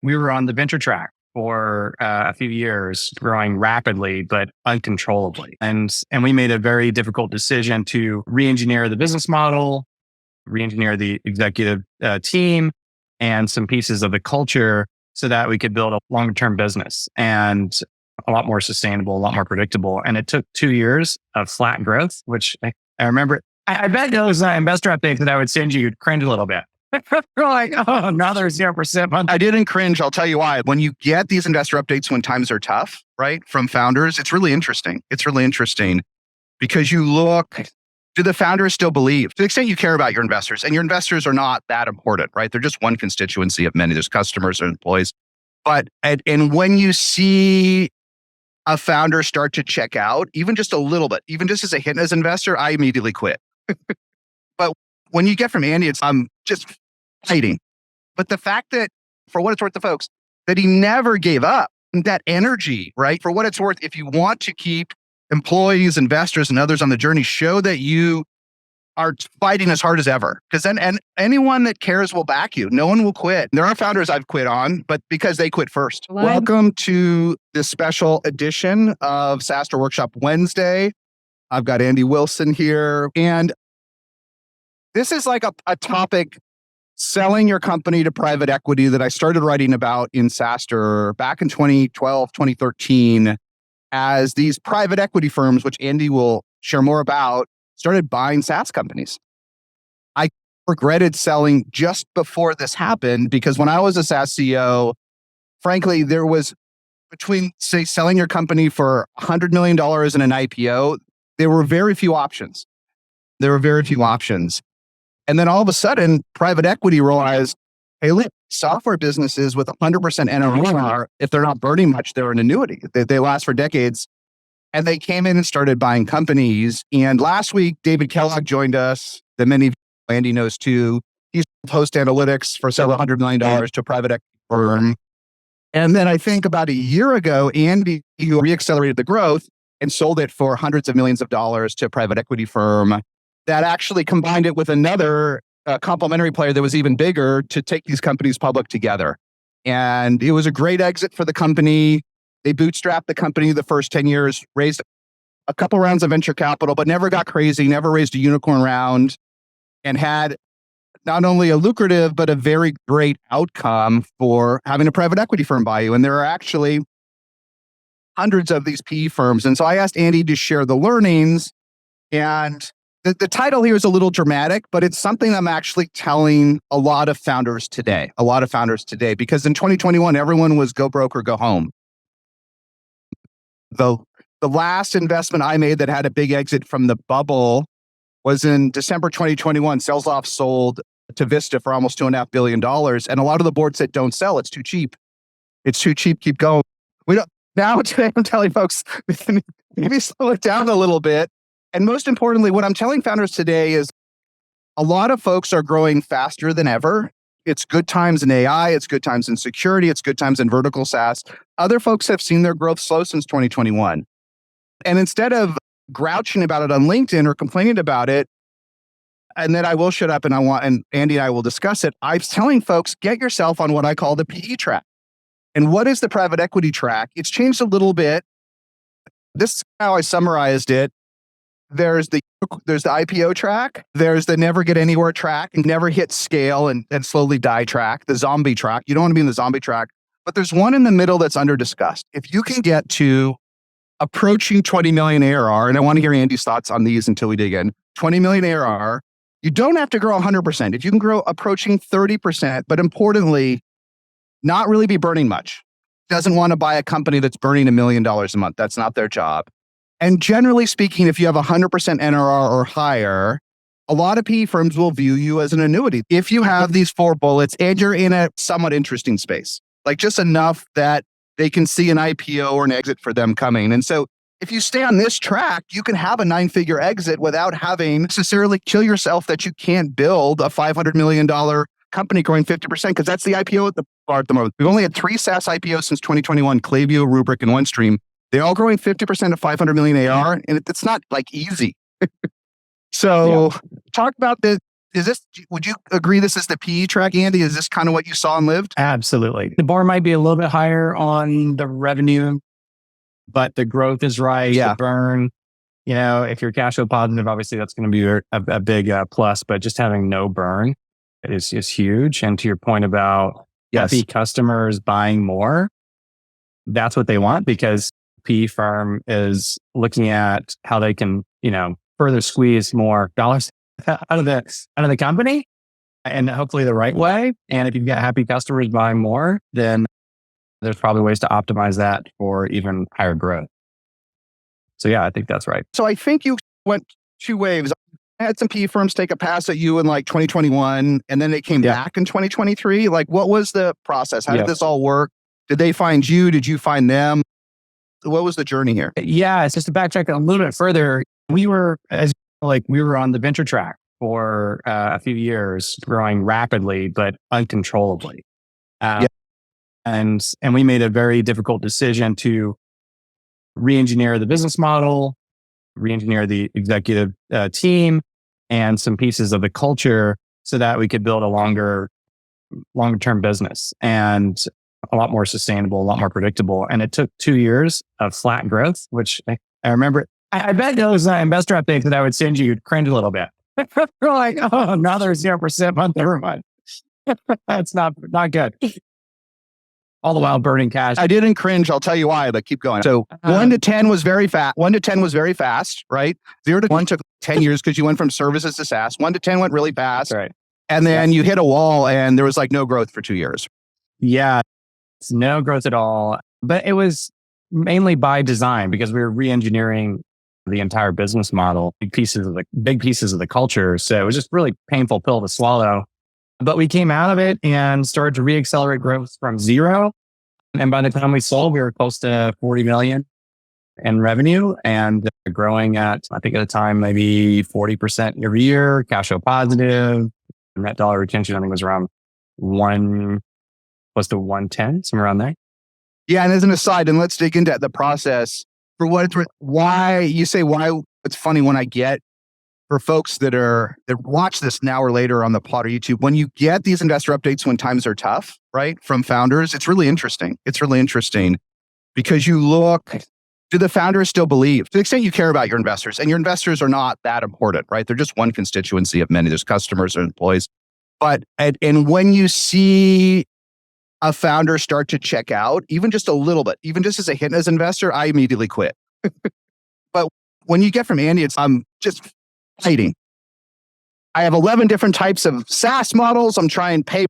we were on the venture track for a few years, growing rapidly but uncontrollably. And we made a very difficult decision to re-engineer the business model, re-engineer the executive team, and some pieces of the culture so that we could build a longer-term business and a lot more sustainable, a lot more predictable. And it took 2 years of flat growth, which I remember. I bet those investor updates that I would send you, you'd cringe a little bit. You're like, oh, now there's 0%. I didn't cringe. I'll tell you why. When you get these investor updates when times are tough, right, from founders, it's really interesting. It's really interesting because you look, do the founders still believe? To the extent you care about your investors, and your investors are not that important, right? They're just one constituency of many. There's customers or employees. But, and when you see a founder start to check out, even just a little bit, even just as a hint as an investor, I immediately quit. But when you get from Andy, it's I'm just fighting. But the fact that, for what it's worth to folks, that he never gave up, that energy, right? For what it's worth, if you want to keep employees, investors, and others on the journey, show that you are fighting as hard as ever. Because then, and anyone that cares will back you. No one will quit. There are founders I've quit on, but because they quit first. Welcome to this special edition of SaaStr Workshop Wednesday. I've got Andy Wilson here. And this is like a topic, selling your company to private equity, that I started writing about in SaaStr back in 2012, 2013, as these private equity firms, which Andy will share more about, started buying SaaS companies. I regretted selling just before this happened because when I was a SaaS CEO, frankly, there was between, say, selling your company for $100 million in an IPO, there were very few options. And then all of a sudden, private equity realized, hey, look, software businesses with 100% NRR, if they're not burning much, they're an annuity. They last for decades. And they came in and started buying companies. And last week, David Kellogg joined us, that many of Andy knows too. He's host analytics for several $100 million to a private equity firm. And then I think about a year ago, Andy, who reaccelerated the growth and sold it for hundreds of millions of dollars to a private equity firm that actually combined it with another complementary player that was even bigger to take these companies public together. And it was a great exit for the company. They bootstrapped the company the first 10 years, raised a couple rounds of venture capital, but never got crazy, never raised a unicorn round, and had not only a lucrative, but a very great outcome for having a private equity firm buy you. And there are actually hundreds of these PE firms. And so I asked Andy to share the learnings. And the title here is a little dramatic, but it's something I'm actually telling a lot of founders today, because in 2021, everyone was go broke or go home. The last investment I made that had a big exit from the bubble was in December 2021. Salesloft sold to Vista for almost $2.5 billion. And a lot of the board said, don't sell. It's too cheap. Keep going. Now today I'm telling folks, maybe slow it down a little bit. And most importantly, what I'm telling founders today is a lot of folks are growing faster than ever. It's good times in AI. It's good times in security. It's good times in vertical SaaS. Other folks have seen their growth slow since 2021. And instead of grouching about it on LinkedIn or complaining about it, and then I will shut up and Andy and I will discuss it, I'm telling folks, get yourself on what I call the PE track. And what is the private equity track? It's changed a little bit. This is how I summarized it. There's the IPO track. There's the never get anywhere track and never hit scale and slowly die track, the zombie track. You don't want to be in the zombie track. But there's one in the middle that's under discussed. If you can get to approaching 20 million ARR, and I want to hear Andy's thoughts on these until we dig in, 20 million ARR, you don't have to grow 100%. If you can grow approaching 30%, but importantly, not really be burning much. Doesn't want to buy a company that's burning $1 million a month. That's not their job. And generally speaking, if you have 100% NRR or higher, a lot of PE firms will view you as an annuity. If you have these 4 bullets and you're in a somewhat interesting space, like just enough that they can see an IPO or an exit for them coming. And so if you stay on this track, you can have a 9-figure exit without having necessarily kill yourself that you can't build a $500 million company growing 50%, because that's the IPO at the bar at the moment. We've only had 3 SaaS IPOs since 2021, Klaviyo, Rubrik, and OneStream. They're all growing 50% of 500 million AR, and it's not like easy. So talk about would you agree this is the PE track, Andy? Is this kind of what you saw and lived? Absolutely. The bar might be a little bit higher on the revenue, but the growth is right. Yeah. The burn, if you're cash flow positive, obviously that's going to be a big plus, but just having no burn is huge. And to your point about happy customers buying more, that's what they want, because PE firm is looking at how they can, further squeeze more dollars out of the company, and hopefully the right way. And if you've got happy customers buying more, then there's probably ways to optimize that for even higher growth. So yeah, I think that's right. So I think you went two waves. I had some PE firms take a pass at you in like 2021, and then they came back in 2023. Like, what was the process? How did this all work? Did they find you? Did you find them? What was the journey here? Yeah, it's just to backtrack a little bit further. We were on the venture track for a few years, growing rapidly but uncontrollably. And we made a very difficult decision to re-engineer the business model, re-engineer the executive team, and some pieces of the culture so that we could build a longer-term business and a lot more sustainable, a lot more predictable. And it took 2 years of flat growth, which I remember. I bet those investor updates that I would send you cringe a little bit. We're like, oh, now there's 0% month over month. That's not good. All the while burning cash. I didn't cringe. I'll tell you why, but keep going. So 1 to 10 was very fast. 1 to 10 was very fast, right? 0 to 1 took 10 years because you went from services to SaaS. 1 to 10 went really fast. That's right. And then you hit a wall and there was like no growth for 2 years. Yeah, it's no growth at all. But it was mainly by design, because we were re-engineering the entire business model, big pieces of the culture. So it was just really painful pill to swallow. But we came out of it and started to re-accelerate growth from 0. And by the time we sold, we were close to 40 million in revenue and growing at, I think at the time, maybe 40% every year, cash flow positive. Net dollar retention, I think, was around close to 110, somewhere around there. Yeah. And as an aside, and let's dig into the process for what it's worth. Why it's funny when I get, for folks that watch this now or later on the pod or YouTube, when you get these investor updates when times are tough, right, from founders, it's really interesting. It's really interesting because you look, do the founders still believe? To the extent you care about your investors, and your investors are not that important, right? They're just one constituency of many. There's customers or employees. But, and when you see a founder start to check out, even just a little bit, even just as a hint as an investor, I immediately quit. But when you get from Andy, I'm just fighting. I have 11 different types of SaaS models. I'm trying pay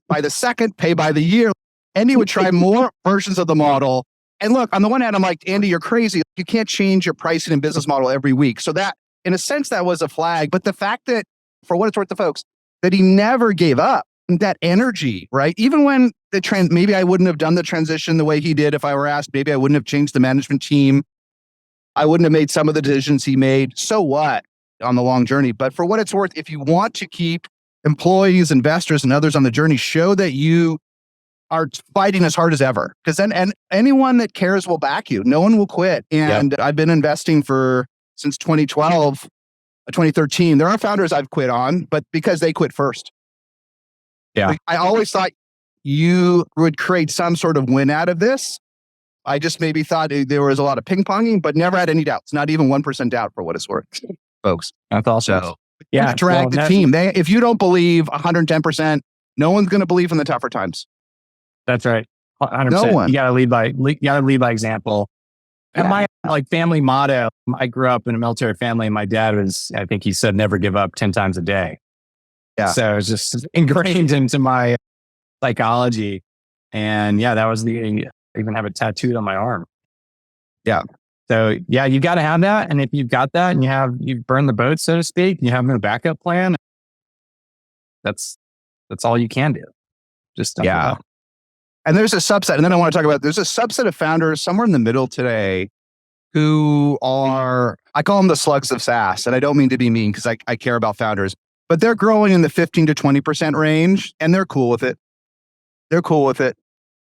by the second, pay by the year. Andy would try more versions of the model. And look, on the one hand, I'm like, Andy, you're crazy. You can't change your pricing and business model every week. So that, in a sense, that was a flag. But the fact that, for what it's worth to folks, that he never gave up that energy, right? Even when maybe I wouldn't have done the transition the way he did if I were asked. Maybe I wouldn't have changed the management team. I wouldn't have made some of the decisions he made. So what? On the long journey. But for what it's worth, if you want to keep employees, investors, and others on the journey, show that you are fighting as hard as ever. Because then, and anyone that cares will back you. No one will quit. And I've been investing since 2012, 2013. There are founders I've quit on, but because they quit first. Yeah. Like, I always thought you would create some sort of win out of this. I just maybe thought there was a lot of ping-ponging, but never had any doubts. Not even 1% doubt, for what it's worth. Folks. That's awesome. So, drag the team. If you don't believe 110%, no one's going to believe in the tougher times. That's right. 100%. No one. You got to lead by example. And my family motto, I grew up in a military family, and my dad I think he said, never give up 10 times a day. Yeah. So it's just ingrained into my psychology. And that was I even have it tattooed on my arm. Yeah. So you got to have that. And if you've got that and you've burned the boat, so to speak, you have no backup plan, that's all you can do. Just stuff. Yeah. And there's a subset, and then I want to talk about, there's a subset of founders somewhere in the middle today who are, I call them the slugs of SaaS. And I don't mean to be mean because I care about founders, but they're growing in the 15 to 20% range, and they're cool with it. They're cool with it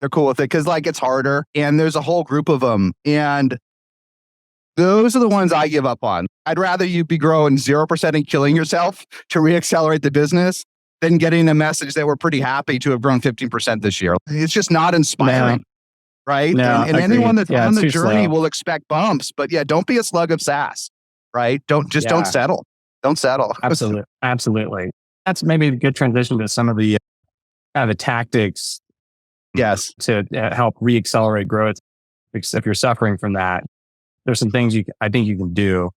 because it's harder, and there's a whole group of them. And Those are the ones I give up on. I'd rather you be growing 0% and killing yourself to reaccelerate the business than getting a message that we're pretty happy to have grown 15% this year. It's just not inspiring, right? No, and anyone that's on the journey slow. will expect bumps, but don't be a slug of SaaS, right? Don't settle. Don't settle. Absolutely. That's maybe a good transition to some of the the tactics. Yes. To help reaccelerate growth. Because if you're suffering from that, there's some things I think you can do.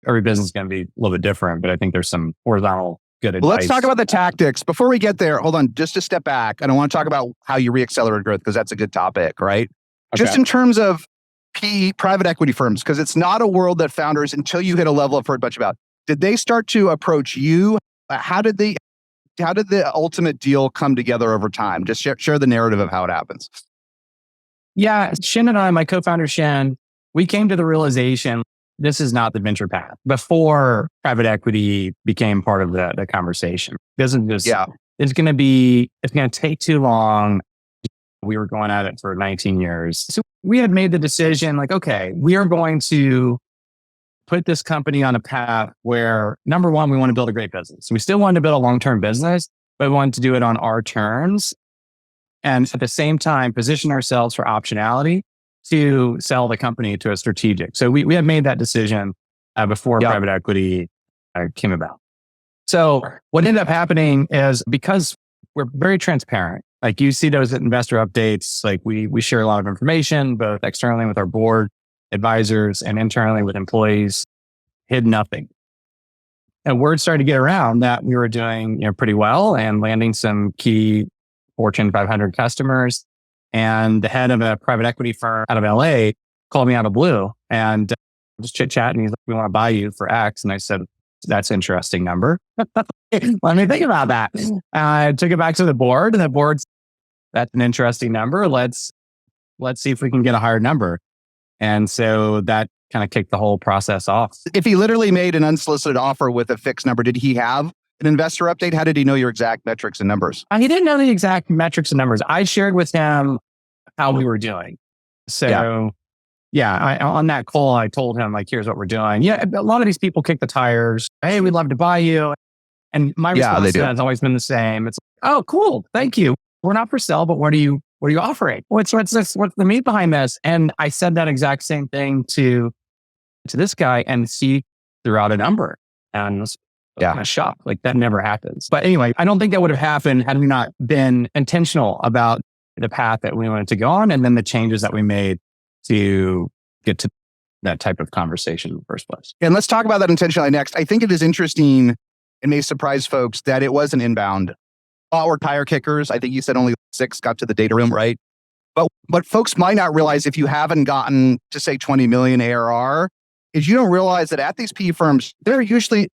Every business is going to be a little bit different, but I think there's some horizontal good advice. Well, let's talk about the tactics. Before we get there, hold on, just a step back. And I want to talk about how you reaccelerate growth because that's a good topic, right? Okay. Just in terms of PE, private equity firms, because it's not a world that founders, until you hit a level I've heard much about, did they start to approach you? How did the ultimate deal come together over time? Just share the narrative of how it happens. Yeah, Shin and I, my co-founder Shin, we came to the realization this is not the venture path. Before private equity became part of the conversation, it's going to take too long. We were going at it for 19 years. So we had made the decision like, okay, we are going to put this company on a path where, number one, we want to build a great business. We still wanted to build a long-term business, but we wanted to do it on our terms. And at the same time, position ourselves for optionality to sell the company to a strategic. So we had made that decision before private equity came about. So what ended up happening is, because we're very transparent, like you see those investor updates, like we share a lot of information, both externally with our board advisors and internally with employees, hid nothing. And word started to get around that we were doing pretty well and landing some key Fortune 500 customers. And the head of a private equity firm out of LA called me out of blue and just chit chatting. He's like, "We want to buy you for X." And I said, "That's an interesting number. Let me think about that." I took it back to the board, and the board's, "That's an interesting number. Let's see if we can get a higher number." And so that kind of kicked the whole process off. If he literally made an unsolicited offer with a fixed number, did he have an investor update? How did he know your exact metrics and numbers? He didn't know the exact metrics and numbers. I shared with him how we were doing. So on that call, I told him, like, here's what we're doing. Yeah, a lot of these people kick the tires. "Hey, we'd love to buy you." And my response to that has always been the same. It's, "Oh, cool. Thank you. We're not for sale, but what are you offering? What's the meat behind this?" And I said that exact same thing to this guy, and he threw out a number. And kind of shocked. Like, that never happens. But anyway, I don't think that would have happened had we not been intentional about the path that we wanted to go on, and then the changes that we made to get to that type of conversation in the first place. And let's talk about that intentionally next. I think it is interesting and may surprise folks that it was an inbound. All were tire kickers. I think you said only 6 got to the data room, right? But folks might not realize, if you haven't gotten to say 20 million ARR, is you don't realize that at these PE firms, there are usually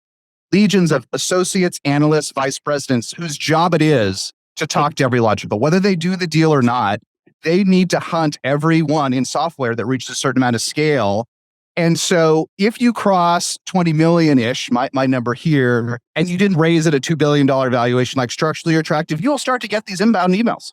legions of associates, analysts, vice presidents whose job it is to talk to every logical. Whether they do the deal or not, they need to hunt everyone in software that reaches a certain amount of scale. And so if you cross 20 million-ish, my number here, and you didn't raise at a $2 billion valuation like structurally attractive, you'll start to get these inbound emails,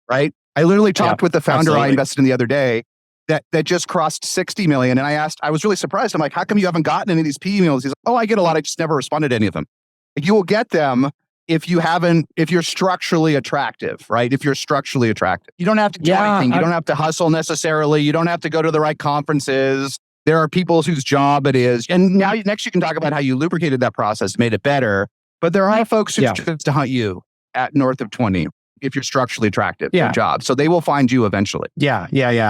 right? I literally talked with the founder I invested in the other day that just crossed 60 million. And I was really surprised. I'm like, "How come you haven't gotten any of these PE emails?" He's like, "Oh, I get a lot. I just never responded to any of them." Like, you will get them if you're structurally attractive, right? If you're structurally attractive, you don't have to do anything. You don't have to hustle necessarily. You don't have to go to the right conferences. There are people whose job it is. And now next you can talk about how you lubricated that process, made it better. But there are folks who choose to hunt you at north of 20. If you're structurally attractive to your job. So they will find you eventually. Yeah.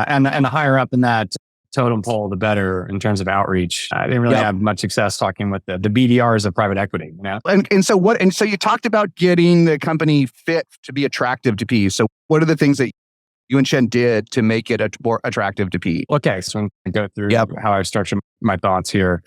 And the higher up in that totem pole, the better in terms of outreach. I didn't really have much success talking with the BDRs of private equity. And so you talked about getting the company fit to be attractive to PE. So what are the things that you and Shen did to make it more attractive to PE? Okay, so I'm going to go through how I structure my thoughts here.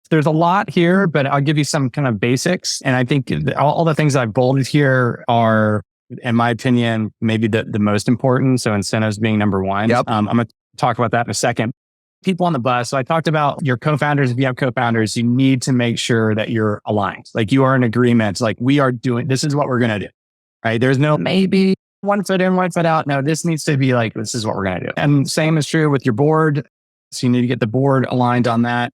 There's a lot here, but I'll give you some kind of basics. And I think all the things I've bolded here are, in my opinion, maybe the most important. So incentives being number one. I'm going to talk about that in a second. People on the bus. So I talked about your co-founders. If you have co-founders, you need to make sure that you're aligned. Like, you are in agreement. Like, we are doing, this is what we're going to do, right? There's no maybe, one foot in, one foot out. No, this needs to be like, this is what we're going to do. And same is true with your board. So you need to get the board aligned on that.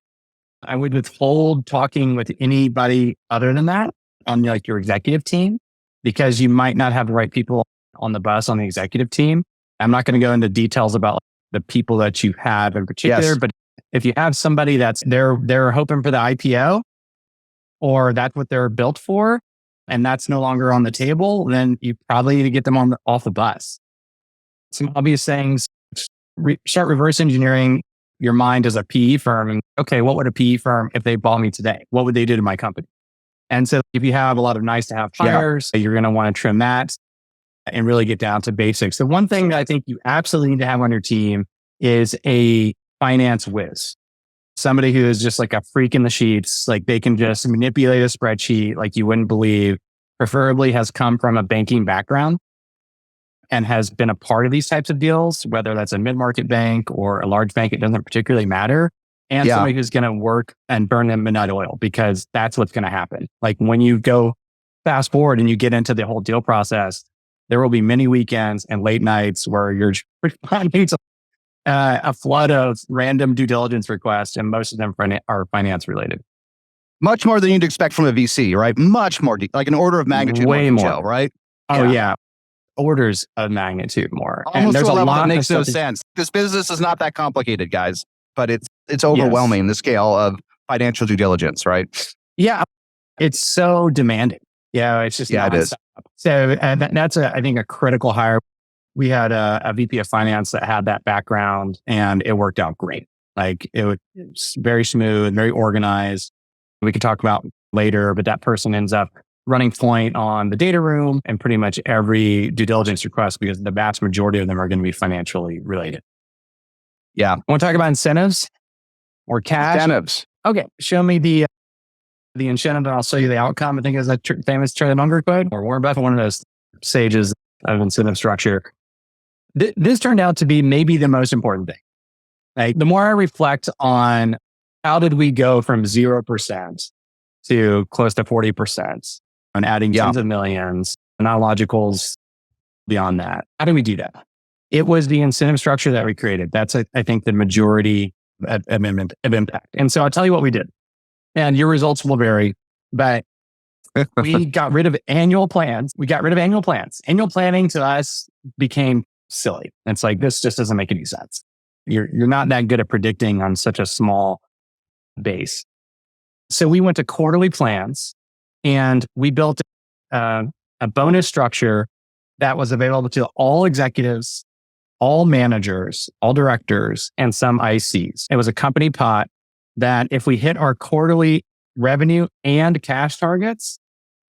I would withhold talking with anybody other than that on like your executive team, because you might not have the right people on the bus on the executive team. I'm not going to go into details about the people that you have in particular, but if you have somebody that's they're hoping for the IPO, or that's what they're built for, and that's no longer on the table, then you probably need to get them off the bus. Some obvious things: start reverse engineering your mind as a PE firm. And okay, what would a PE firm, if they bought me today, what would they do to my company? And so if you have a lot of nice to have hires, you're going to want to trim that and really get down to basics. The one thing that I think you absolutely need to have on your team is a finance whiz. Somebody who is just like a freak in the sheets, like they can just manipulate a spreadsheet like you wouldn't believe, preferably has come from a banking background and has been a part of these types of deals, whether that's a mid-market bank or a large bank, it doesn't particularly matter. And somebody who's going to work and burn them midnight oil, because that's what's going to happen. Like when you go fast forward and you get into the whole deal process, there will be many weekends and late nights where you're responding to a flood of random due diligence requests, and most of them are finance related. Much more than you'd expect from a VC, right? Much more, like an order of magnitude way more, detail, right? Oh yeah. Orders of magnitude more. Almost and there's a lot that makes no sense. This business is not that complicated, guys, but it's overwhelming, the scale of financial due diligence, right? Yeah. It's so demanding. Yeah. It's just, it is. So that's I think a critical hire. We had a VP of finance that had that background, and it worked out great. Like it was very smooth, very organized. We could talk about later, but that person ends up running point on the data room and pretty much every due diligence request, because the vast majority of them are going to be financially related. Yeah. Want to talk about incentives or cash? Incentives. Okay. Show me the incentive and I'll show you the outcome. I think it's a famous Charlie Munger quote, or Warren Buffett, one of those sages of incentive structure. This turned out to be maybe the most important thing. Like the more I reflect on how did we go from 0% to close to 40%, and adding tens of millions, not logicals beyond that. How do we do that? It was the incentive structure that we created. That's, I think, the majority of impact. And so I'll tell you what we did. And your results will vary, but we got rid of annual plans. Annual planning to us became silly. It's like, this just doesn't make any sense. You're not that good at predicting on such a small base. So we went to quarterly plans, and we built a bonus structure that was available to all executives, all managers, all directors, and some ICs. It was a company pot that if we hit our quarterly revenue and cash targets,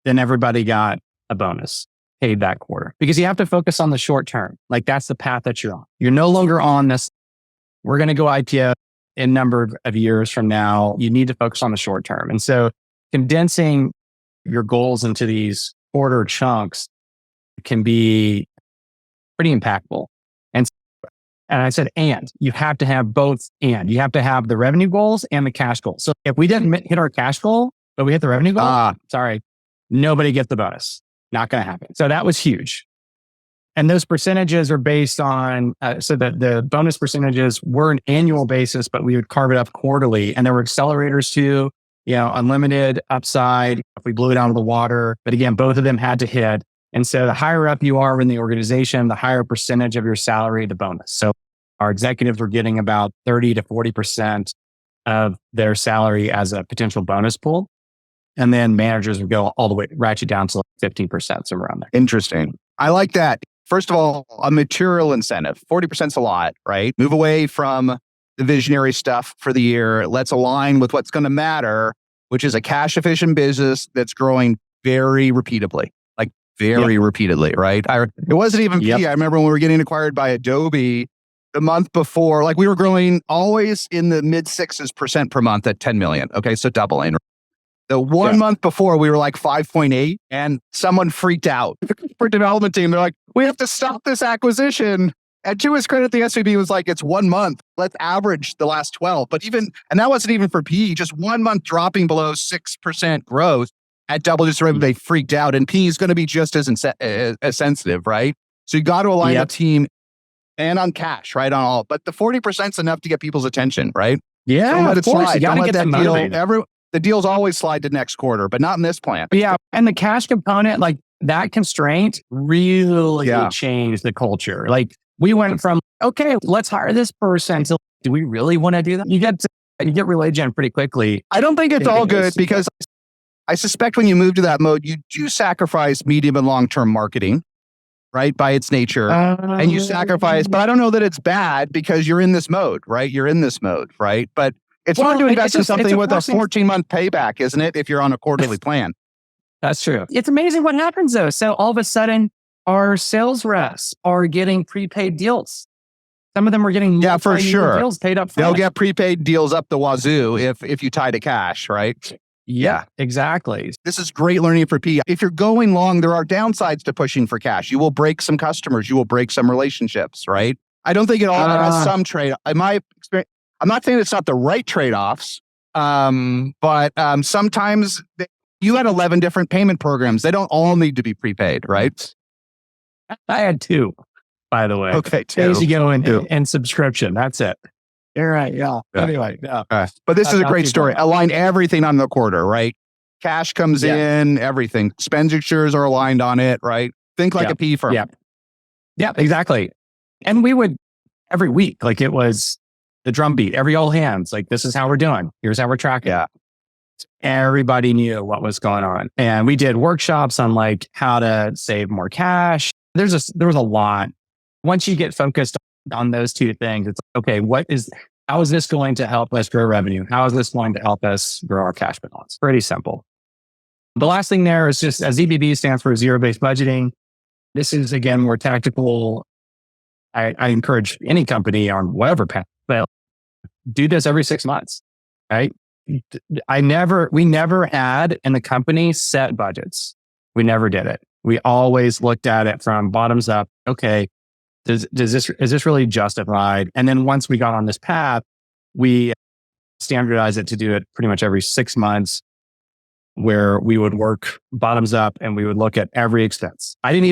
then everybody got a bonus paid that quarter, because you have to focus on the short term. Like that's the path that you're on. You're no longer on this, we're going to go IPO in number of years from now. You need to focus on the short term. And so condensing your goals into these quarter chunks can be pretty impactful. And I said, and you have to have both, and you have to have the revenue goals and the cash goals. So if we didn't hit our cash goal, but we hit the revenue goal, sorry, nobody gets the bonus. Not going to happen. So that was huge. And those percentages are based on, so that the bonus percentages were an annual basis, but we would carve it up quarterly. And there were accelerators too, unlimited upside if we blew it out of the water. But again, both of them had to hit. And so the higher up you are in the organization, the higher percentage of your salary, the bonus. So our executives were getting about 30 to 40% of their salary as a potential bonus pool. And then managers would go all the way, ratchet down to like 15%, somewhere around there. Interesting. I like that. First of all, a material incentive. 40% is a lot, right? Move away from the visionary stuff for the year. Let's align with what's going to matter, which is a cash efficient business that's growing very repeatably. Repeatedly, right? It wasn't even P. I remember when we were getting acquired by Adobe the month before, like we were growing always in the mid 6% per month at 10 million. Okay. So doubling. The one month before we were like 5.8, and someone freaked out for development team. They're like, we have to stop this acquisition. And to his credit, the SVP was like, it's 1 month. Let's average the last 12. But and that wasn't even for PE, just 1 month dropping below 6% growth at double digit revenue, they freaked out. And PE is going to be just as sensitive, right? So you got to align the Yep. team and on cash, right? On all, but the 40% is enough to get people's attention, right? Yeah, Don't let of it course. slide. You got Don't to let get that them deal. motivated. The deals always slide to next quarter, but not in this plan. Yeah. And the cash component, like that constraint really changed the culture. Like we went from, okay, let's hire this person to, do we really want to do that? You get religion pretty quickly. I don't think it's all good because I suspect when you move to that mode, you do sacrifice medium and long-term marketing, right? By its nature. And you sacrifice, but I don't know that it's bad because you're in this mode, right? You're in this mode, right? But it's hard to invest in something with a 14-month payback, isn't it? If you're on a quarterly plan. That's true. It's amazing what happens though. So all of a sudden, our sales reps are getting prepaid deals. Some of them are getting for sure deals paid up front. They'll get prepaid deals up the wazoo if you tie to cash, right? Yeah, exactly. This is great learning for P. If you're going long, there are downsides to pushing for cash. You will break some customers. You will break some relationships, right? I don't think it all has some trade. In my experience, I'm not saying it's not the right trade-offs, but sometimes you had 11 different payment programs. They don't all need to be prepaid, right? I had 2, by the way. Okay, 2. Pay-as-you-go and subscription. That's it. You're right. Yeah. Anyway, yeah. But this is a great story. Align everything on the quarter, right? Cash comes in, everything. Expenditures are aligned on it, right? Think like a P firm. Yeah, exactly. And we would, every week, like it was the drumbeat, every all hands, like this is how we're doing. Here's how we're tracking. Yeah. Everybody knew what was going on. And we did workshops on like how to save more cash. There was a lot. Once you get focused on those 2 things, it's okay, how is this going to help us grow revenue? How is this going to help us grow our cash balance? Pretty simple. The last thing there is just, as ZBB stands for zero-based budgeting. This is, again, more tactical. I encourage any company on whatever path, but do this every 6 months, right? We never had in the company set budgets. We never did it. We always looked at it from bottoms up. Okay, is this really justified? And then once we got on this path, we standardized it to do it pretty much every 6 months, where we would work bottoms up and we would look at every expense. I didn't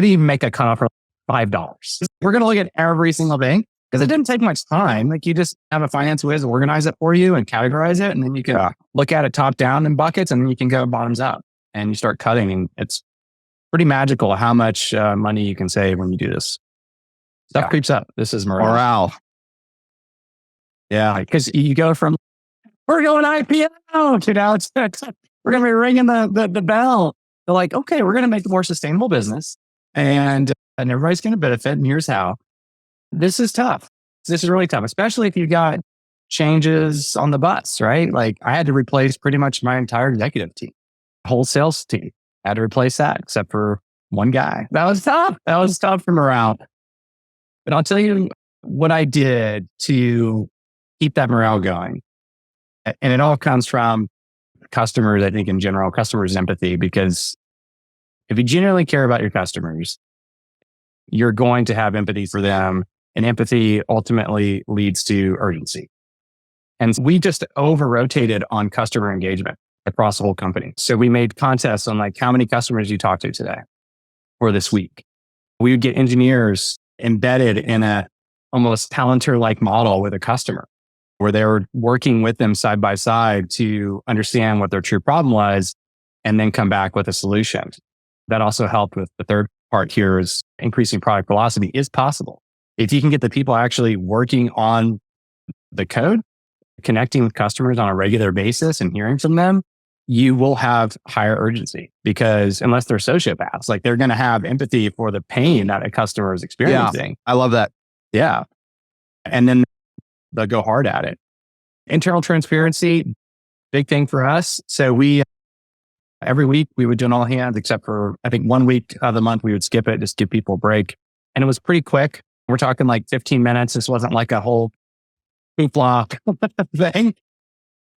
even make a cutoff for $5. We're going to look at every single thing because it didn't take much time. Like you just have a finance whiz organize it for you and categorize it. And then you can look at it top down in buckets, and then you can go bottoms up and you start cutting. And it's pretty magical how much money you can save when you do this. Stuff creeps up. This is morale. Yeah, because you go from, we're going IPO to now we're going to be ringing the bell. They're like, okay, we're going to make a more sustainable business and everybody's going to benefit. And here's how. This is tough. This is really tough, especially if you got changes on the bus, right? Like I had to replace pretty much my entire executive team, whole sales team. I had to replace that except for one guy. That was tough. That was tough for morale. But I'll tell you what I did to keep that morale going. And it all comes from customers, I think in general, customers' empathy, because if you genuinely care about your customers, you're going to have empathy for them. And empathy ultimately leads to urgency. And we just over-rotated on customer engagement across the whole company. So we made contests on like how many customers you talked to today or this week. We would get engineers embedded in a almost Palantir-like model with a customer, where they were working with them side by side to understand what their true problem was and then come back with a solution. That also helped with the third part here is increasing product velocity is possible. If you can get the people actually working on the code, connecting with customers on a regular basis and hearing from them, you will have higher urgency, because unless they're sociopaths, like they're going to have empathy for the pain that a customer is experiencing. Yeah, I love that. Yeah. And then they'll go hard at it. Internal transparency, big thing for us. So every week we would do an all hands, except for I think 1 week of the month we would skip it, just give people a break. And it was pretty quick. We're talking like 15 minutes. This wasn't like a whole hoopla thing.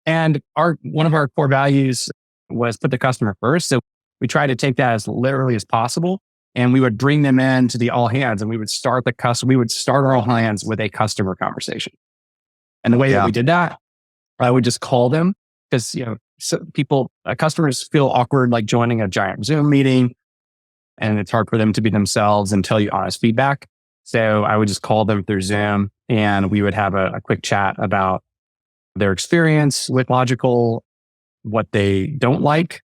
And one of our core values was put the customer first. So we try to take that as literally as possible. And we would bring them in to the all hands, and we would start our all hands with a customer conversation. And the way that we did that, I would just call them, because, customers feel awkward, like joining a giant Zoom meeting. and it's hard for them to be themselves and tell you honest feedback. So I would just call them through Zoom and we would have a quick chat about their experience with Logikcull, what they don't like.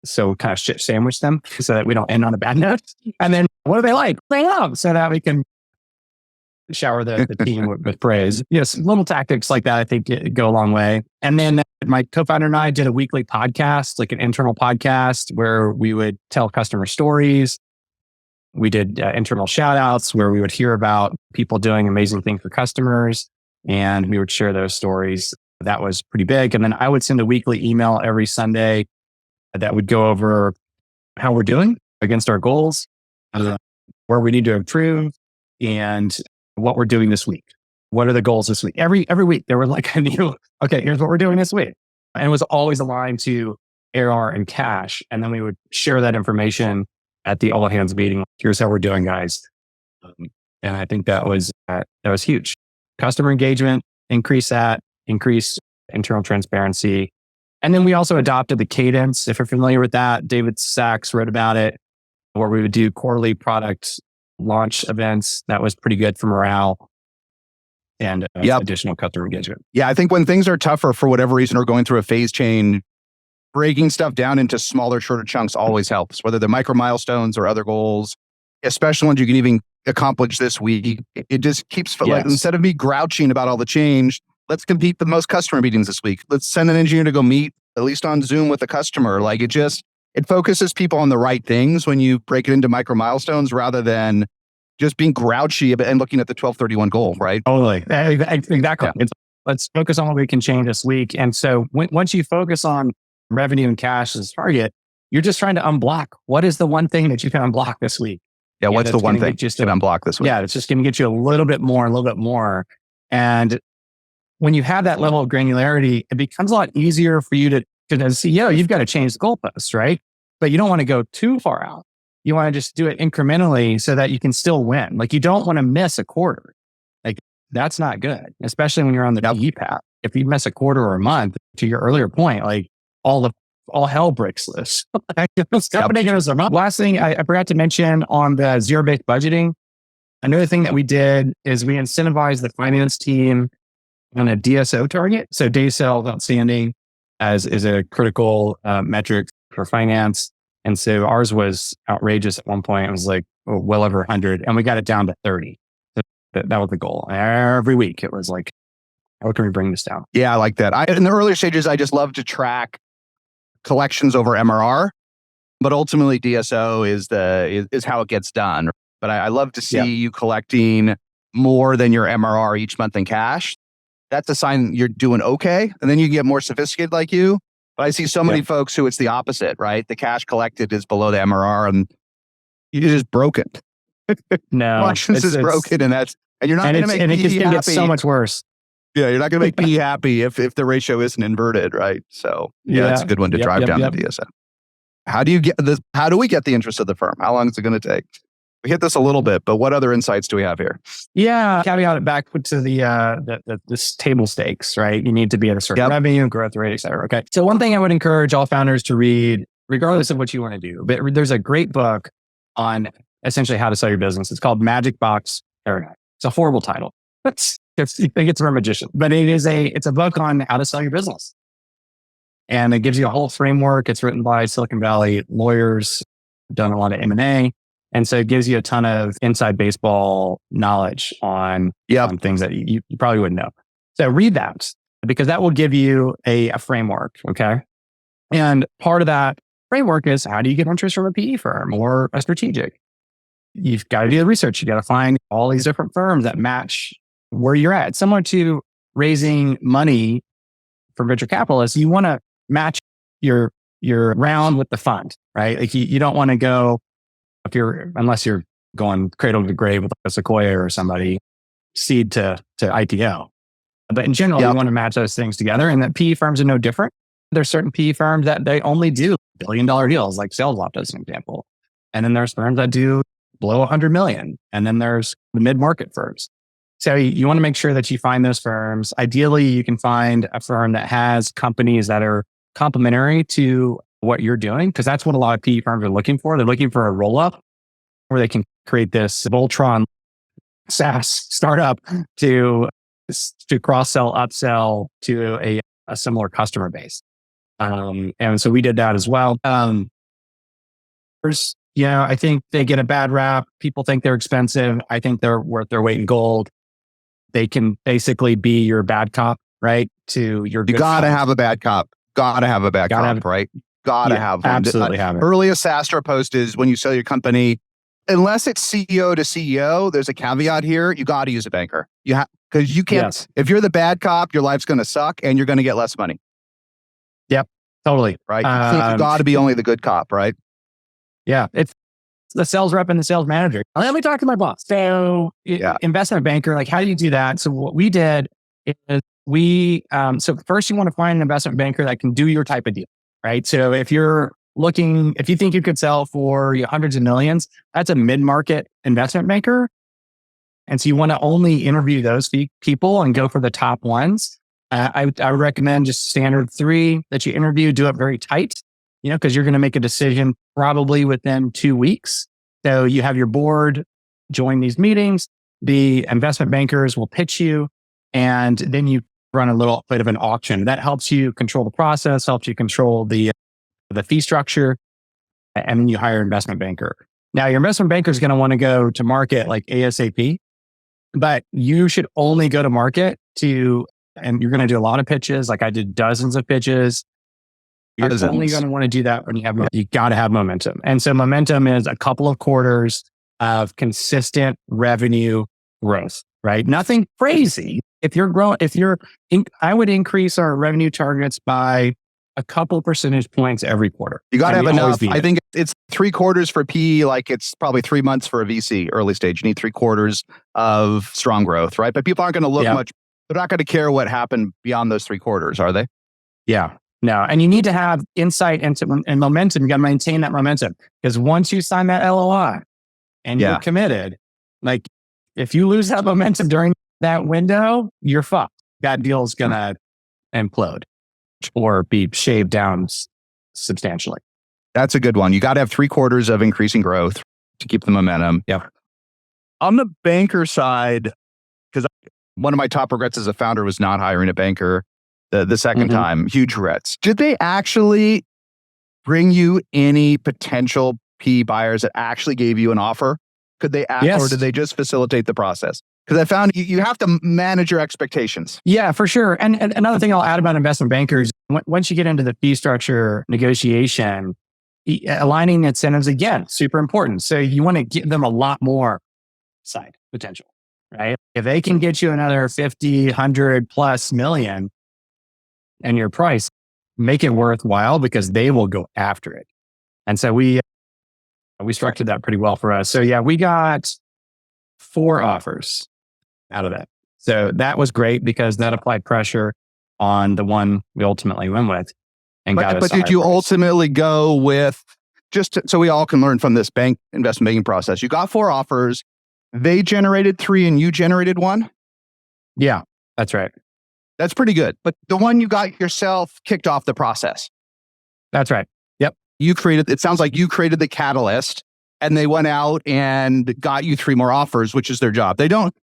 So kind of shit sandwich them so that we don't end on a bad note. And then what do they like? They love, so that we can shower the team with praise. Yes, little tactics like that, I think go a long way. And then my co-founder and I did a weekly podcast, like an internal podcast where we would tell customer stories. We did internal shout outs where we would hear about people doing amazing things for customers and we would share those stories. That was pretty big. And then I would send a weekly email every Sunday that would go over how we're doing against our goals, where we need to improve, and what we're doing this week. What are the goals this week? Every week there was like a new, okay, here's what we're doing this week. And it was always aligned to ARR and cash. And then we would share that information at the all hands meeting. Here's how we're doing, guys. And I think that was huge. Customer engagement, increase internal transparency. And then we also adopted the cadence. If you're familiar with that, David Sachs wrote about it, where we would do quarterly product launch events. That was pretty good for morale and additional customer engagement. Yeah, I think when things are tougher for whatever reason or going through a phase change, breaking stuff down into smaller, shorter chunks always helps, whether they're micro milestones or other goals, especially ones you can even accomplish this week. It just keeps, like, instead of me grouching about all the change, let's compete for the most customer meetings this week. Let's send an engineer to go meet, at least on Zoom, with a customer. Like it focuses people on the right things when you break it into micro milestones rather than just being grouchy and looking at the 12/31 goal, right? Totally. Exactly. Yeah. Let's focus on what we can change this week. And so once you focus on revenue and cash as target, you're just trying to unblock. What is the one thing that you can unblock this week? Yeah, what's the one thing you can unblock this week? Yeah, it's just going to get you a little bit more. And when you have that level of granularity, it becomes a lot easier for you to as a CEO, you've got to change the goalposts, right? But you don't want to go too far out. You want to just do it incrementally so that you can still win. Like, you don't want to miss a quarter. Like, that's not good, especially when you're on the PE path. If you miss a quarter or a month, to your earlier point, like all hell breaks loose. Last thing I forgot to mention on the zero-based budgeting, another thing that we did is we incentivized the finance team on a DSO target. So days sales outstanding is a critical metric for finance. And so ours was outrageous at one point. It was like well over 100, and we got it down to 30. That was the goal. Every week it was like, how can we bring this down? Yeah, I like that. In the earlier stages, I just love to track collections over MRR, but ultimately DSO is how it gets done. But I love to see you collecting more than your MRR each month in cash. That's a sign you're doing okay. And then you get more sophisticated like you. But I see so many folks who it's the opposite, right? The cash collected is below the MRR and you just broke it. No, collections is broken, and you're not going to make PE happy. It can get so much worse. Yeah, you're not going to make PE happy if the ratio isn't inverted, right? So that's a good one to drive down the DSO. How do we get the interest of the firm? How long is it going to take? We hit this a little bit, but what other insights do we have here? Yeah, caveat it back to this table stakes, right? You need to be at a certain revenue, growth rate, et cetera. Okay. So one thing I would encourage all founders to read, regardless of what you want to do, but there's a great book on essentially how to sell your business. It's called Magic Box Paradigm. It's a horrible title. You think it's for a magician, but it's a book on how to sell your business. And it gives you a whole framework. It's written by Silicon Valley lawyers, done a lot of M&A. And so it gives you a ton of inside baseball knowledge on things that you probably wouldn't know. So read that, because that will give you a framework. Okay. And part of that framework is, how do you get interest from a PE firm or a strategic? You've got to do the research. You got to find all these different firms that match where you're at. Similar to raising money from venture capitalists, you want to match your round with the fund, right? Like you don't want to go, unless you're going cradle to grave with a Sequoia or somebody, seed to ITO. But in general, you want to match those things together, and that PE firms are no different. There's certain PE firms that they only do billion-dollar deals, like SalesLoft as an example. And then there's firms that do below 100 million. And then there's the mid-market firms. So you want to make sure that you find those firms. Ideally, you can find a firm that has companies that are complementary to what you're doing, because that's what a lot of PE firms are looking for. They're looking for a roll up where they can create this Voltron SaaS startup to cross sell, upsell to a similar customer base. And so we did that as well. I think they get a bad rap. People think they're expensive. I think they're worth their weight in gold. They can basically be your bad cop, right? To your You good got to friend. have a bad cop. Got to have a bad Gotta cop, have- right? Got to Yeah, have one. absolutely have it. Earliest SaaStr post is when you sell your company, unless it's CEO to CEO, there's a caveat here. You got to use a banker. You have, because you can't, Yes. if you're the bad cop, your life's going to suck and you're going to get less money, Yep. Totally. right? You got to be only the good cop, right? Yeah. It's the sales rep and the sales manager. Let me talk to my boss. So investment banker, like how do you do that? So what we did is so first you want to find an investment banker that can do your type of deal, right? So if you think you could sell for hundreds of millions, that's a mid-market investment banker. And so you want to only interview those people and go for the top ones. I would recommend just standard 3 that you interview, do it very tight, because you're going to make a decision probably within 2 weeks. So you have your board join these meetings, the investment bankers will pitch you, and then you run a little bit of an auction. That helps you control the process, helps you control the fee structure, and then you hire an investment banker. Now, your investment banker is going to want to go to market like ASAP, but you should only go to market and you're going to do a lot of pitches. Like I did dozens of pitches. You're only going to want to do that when you got to have momentum. And so momentum is a couple of quarters of consistent revenue growth, right? Nothing crazy. If you're growing, I would increase our revenue targets by a couple percentage points every quarter. You got to have enough. I think it's 3 quarters for PE, like it's probably 3 months for a VC early stage. You need 3 quarters of strong growth, right? But people aren't going to look much. They're not going to care what happened beyond those 3 quarters, are they? Yeah. No. And you need to have insight and momentum. You got to maintain that momentum, because once you sign that LOI and you're committed, like if you lose that momentum during that window, you're fucked. That deal's going to implode or be shaved down substantially. That's a good one. You got to have 3 quarters of increasing growth to keep the momentum. Yeah. On the banker side, because one of my top regrets as a founder was not hiring a banker the second time. Huge regrets. Did they actually bring you any potential PE buyers that actually gave you an offer? Could they or did they just facilitate the process? Because I found you have to manage your expectations. Yeah, for sure. And another thing I'll add about investment bankers, once you get into the fee structure negotiation, aligning incentives, again, super important. So you want to give them a lot more side potential, right? If they can get you another 50, 100 plus million and your price, make it worthwhile because they will go after it. And so we structured that pretty well for us. So yeah, we got 4 offers out of that. So that was great because that applied pressure on the one we ultimately went with. But did you ultimately go with, so we all can learn from this investment banking process? You got 4 offers. They generated 3 and you generated 1? Yeah, that's right. That's pretty good. But the one you got yourself kicked off the process. That's right. Yep. It sounds like you created the catalyst and they went out and got you 3 more offers, which is their job.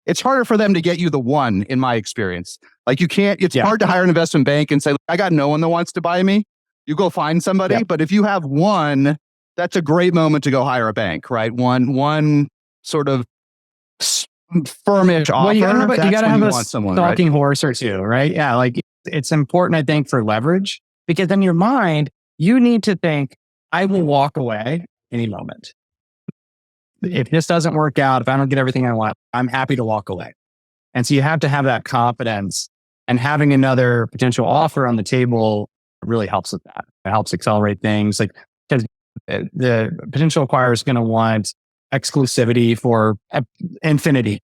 It's harder for them to get you the one, in my experience. Like it's hard to hire an investment bank and say, I got no one that wants to buy me. You go find somebody. But if you have one, that's a great moment to go hire a bank, right? One sort of firmish offer. Well, you gotta have a stalking right? horse or 2, right? Yeah, like it's important, I think, for leverage, because in your mind, you need to think, I will walk away any moment. If this doesn't work out, if I don't get everything I want, I'm happy to walk away. And so you have to have that confidence, and having another potential offer on the table really helps with that. It helps accelerate things, like because the potential acquirer is going to want exclusivity for infinity.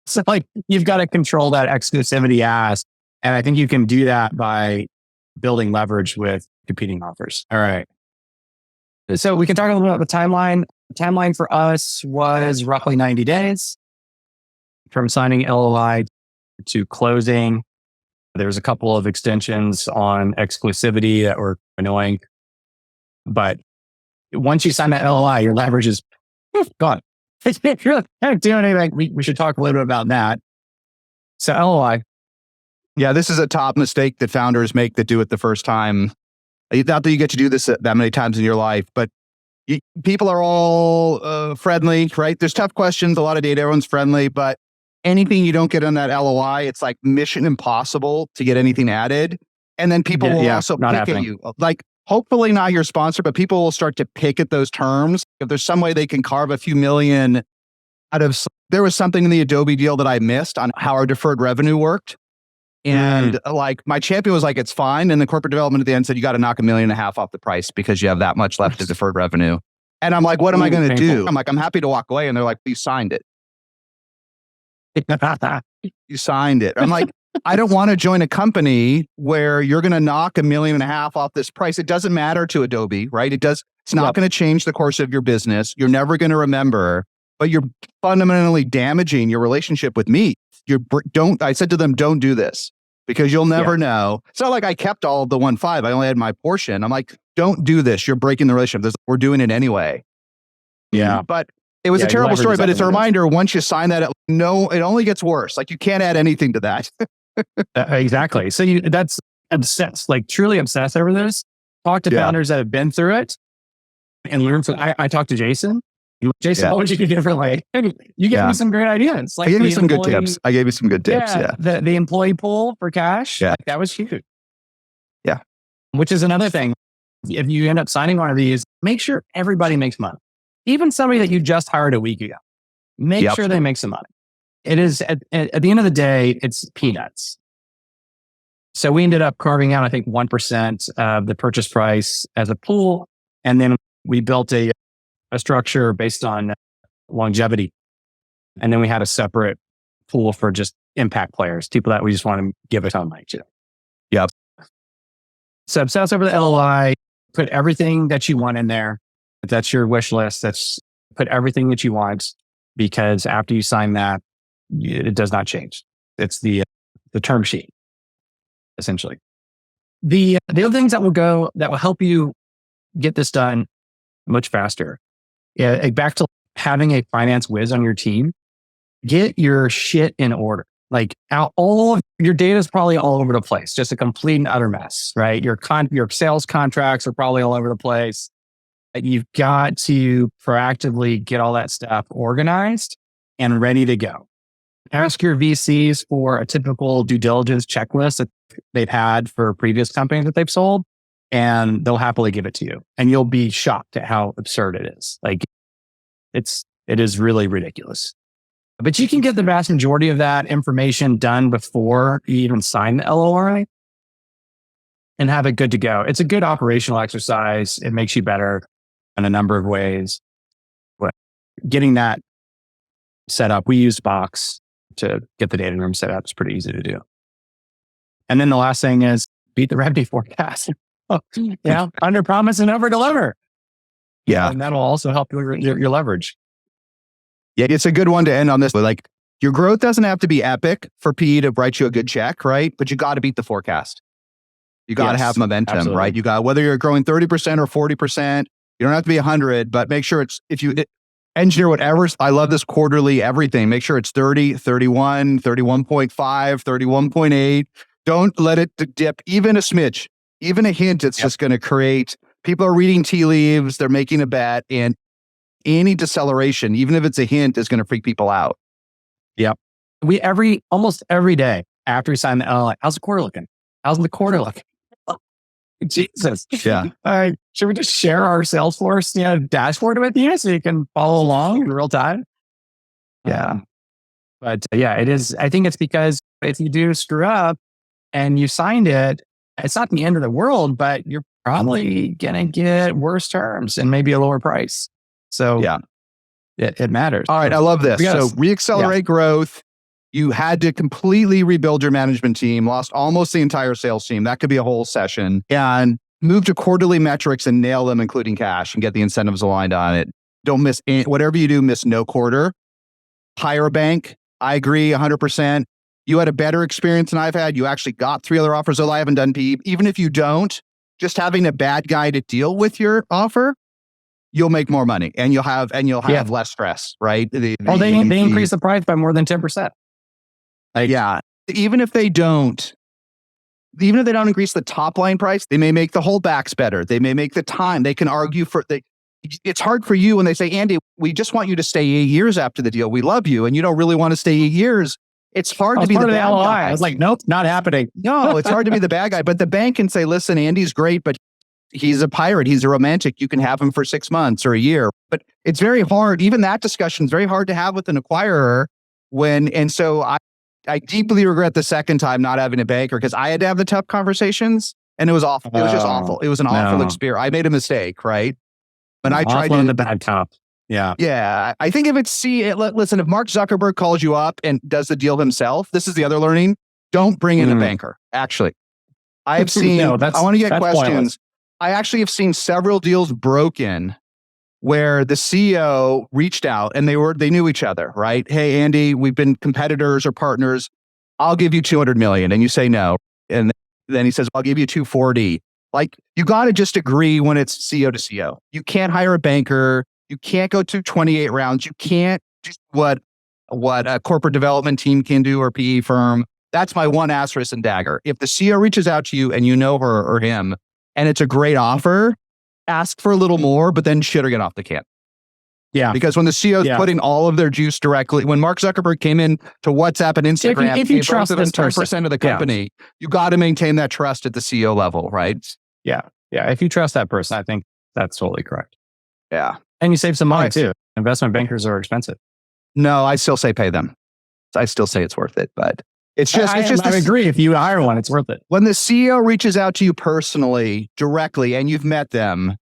So like you've got to control that exclusivity ask. And I think you can do that by building leverage with competing offers. All right. So we can talk a little bit about the timeline. The timeline for us was roughly 90 days from signing LOI to closing. There's a couple of extensions on exclusivity that were annoying. But once you sign that LOI, your leverage is gone. If you're not doing anything, we should talk a little bit about that. So LOI. Yeah, this is a top mistake that founders make that do it the first time. Not that you get to do this that many times in your life, but people are all friendly, right? There's tough questions, a lot of data, everyone's friendly, but anything you don't get on that LOI, it's like mission impossible to get anything added. And then people will also pick at you. Like, hopefully not your sponsor, but people will start to pick at those terms. If there's some way they can carve a few million out of, there was something in the Adobe deal that I missed on how our deferred revenue worked. And like my champion was like, it's fine. And the corporate development at the end said, you got to knock $1.5 million off the price because you have that much left of deferred revenue. And I'm like, what am I going to do? I'm like, I'm happy to walk away. And they're like, you signed it. You signed it. I'm like, I don't want to join a company where you're going to knock $1.5 million off this price. It doesn't matter to Adobe, right? It's not going to change the course of your business. You're never going to remember, but you're fundamentally damaging your relationship with me. I said to them, don't do this because you'll never know. It's not like I kept all of the 1.5. I only had my portion. I'm like, don't do this. You're breaking the relationship. We're doing it anyway. Yeah. But it was a terrible story, but it's a reminder. Once you sign that, it only gets worse. Like you can't add anything to that. Exactly. So that's obsessed, like truly obsessed over this. Talk to founders that have been through it and learn from, I talked to Jason. Jason, what would you do differently? You gave me some great ideas. Like I gave you some good tips. Yeah. The employee pool for cash. Yeah. Like that was huge. Yeah. Which is another thing. If you end up signing one of these, make sure everybody makes money. Even somebody that you just hired a week ago, make sure they make some money. It is at the end of the day, it's peanuts. So we ended up carving out, I think, 1% of the purchase price as a pool. And then we built a structure based on longevity. And then we had a separate pool for just impact players, people that we just want to give a ton of money to. Yep. So obsess over the LOI, put everything that you want in there. That's your wish list. Put everything that you want, because after you sign that, it does not change. It's the term sheet, essentially. The other things that will help you get this done much faster. Yeah, back to having a finance whiz on your team. Get your shit in order. Like all of your data is probably all over the place, just a complete and utter mess, right? Your sales contracts are probably all over the place. You've got to proactively get all that stuff organized and ready to go. Ask your VCs for a typical due diligence checklist that they've had for previous companies that they've sold, and they'll happily give it to you. And you'll be shocked at how absurd it is. Like it is really ridiculous. But you can get the vast majority of that information done before you even sign the LOI and have it good to go. It's a good operational exercise. It makes you better in a number of ways. But getting that set up, we use Box to get the data room set up. It's pretty easy to do. And then the last thing is beat the revenue forecast. Under promise and over deliver. Yeah. And that'll also help your leverage. Yeah, it's a good one to end on this. Like, your growth doesn't have to be epic for PE to write you a good check, right? But you got to beat the forecast. You got to have momentum, right? You got, whether you're growing 30% or 40%, you don't have to be 100, but make sure engineer whatever. I love this quarterly everything. Make sure it's 30, 31, 31.5, 31.8. Don't let it dip even a smidge, even a hint. It's just going to create, people are reading tea leaves, they're making a bet, and any deceleration, even if it's a hint, is going to freak people out. Yep. Almost every day after we sign the LOI, how's the quarter looking? How's the quarter looking? Jesus. Yeah. All right. Should we just share our Salesforce dashboard with you so you can follow along in real time? Yeah. But it is. I think it's because if you do screw up and you signed it, it's not the end of the world, but you're probably going to get worse terms and maybe a lower price. So it matters. All right. I love this. So re-accelerate growth. You had to completely rebuild your management team, lost almost the entire sales team. That could be a whole session. And move to quarterly metrics and nail them, including cash, and get the incentives aligned on it. Don't miss whatever you do, miss no quarter. Hire a bank. I agree 100%. You had a better experience than I've had. You actually got 3 other offers, although I haven't done PE. Even if you don't, just having a bad guy to deal with your offer, you'll make more money and you'll have less stress, right? They increase the price by more than 10%. Even if they don't increase the top line price, they may make the holdbacks better. They may make the time. They can argue it's hard for you when they say, Andy, we just want you to stay 8 years after the deal. We love you. And you don't really want to stay 8 years. It's hard to be the bad guy. I was like, nope, not happening. No, it's hard to be the bad guy. But the bank can say, listen, Andy's great, but he's a pirate. He's a romantic. You can have him for 6 months or a year. But it's very hard. Even that discussion is very hard to have with an acquirer so I deeply regret the second time not having a banker because I had to have the tough conversations and it was awful. It was just awful. It was an awful experience. I made a mistake, right? And I tried to the bad cop. Yeah. Yeah. I think if listen, if Mark Zuckerberg calls you up and does the deal himself, this is the other learning. Don't bring in a banker. Actually, I have seen, I want to get questions. Pointless. I actually have seen several deals broken where the CEO reached out and they knew each other, right? Hey, Andy, we've been competitors or partners. I'll give you 200 million. And you say no. And then he says, I'll give you 240. Like, you got to just agree when it's CEO to CEO. You can't hire a banker. You can't go to 28 rounds. You can't do what a corporate development team can do or PE firm. That's my one asterisk and dagger. If the CEO reaches out to you and you know her or him, and it's a great offer, ask for a little more, but then shit or get off the can. Yeah. Because when the CEO is putting all of their juice directly, when Mark Zuckerberg came in to WhatsApp and Instagram, if you trust this 10% of the company, you got to maintain that trust at the CEO level, right? Yeah. Yeah. If you trust that person, I think that's totally correct. Yeah. And you save some money too. Investment bankers are expensive. No, I still say pay them. I still say it's worth it, but I agree. If you hire one, it's worth it. When the CEO reaches out to you personally, directly, and you've met them,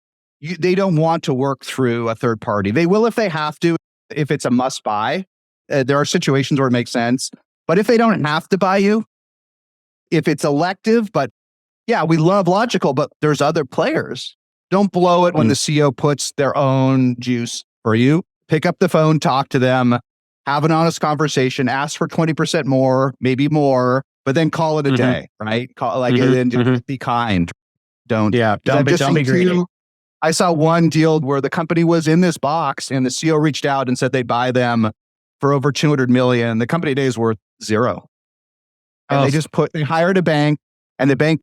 they don't want to work through a third party. They will if they have to, if it's a must buy. There are situations where it makes sense. But if they don't have to buy you, if it's elective, but yeah, we love Logikcull, but there's other players. Don't blow it when the CEO puts their own juice for you. Pick up the phone, talk to them, have an honest conversation, ask for 20% more, maybe more, but then call it a day, right? And just be kind. Don't be greedy. I saw one deal where the company was in this box and the CEO reached out and said they'd buy them for over 200 million. The company today is worth zero. And they hired a bank and the bank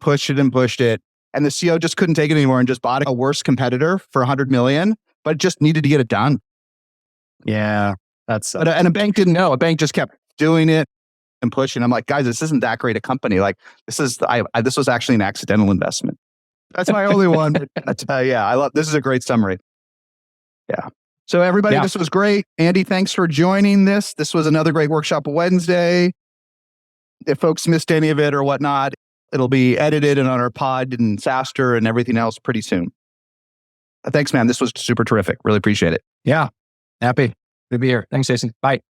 pushed it. And the CEO just couldn't take it anymore and just bought a worse competitor for 100 million, but just needed to get it done. Yeah. And a bank didn't know. A bank just kept doing it and pushing. I'm like, guys, this isn't that great a company. Like, this was actually an accidental investment. That's my only one. I love, this is a great summary. Yeah. So everybody, this was great. Andy, thanks for joining this. This was another great Workshop Wednesday. If folks missed any of it or whatnot, it'll be edited and on our pod and SaaStr and everything else pretty soon. Thanks, man. This was super terrific. Really appreciate it. Yeah. Happy to be here. Thanks, Jason. Bye.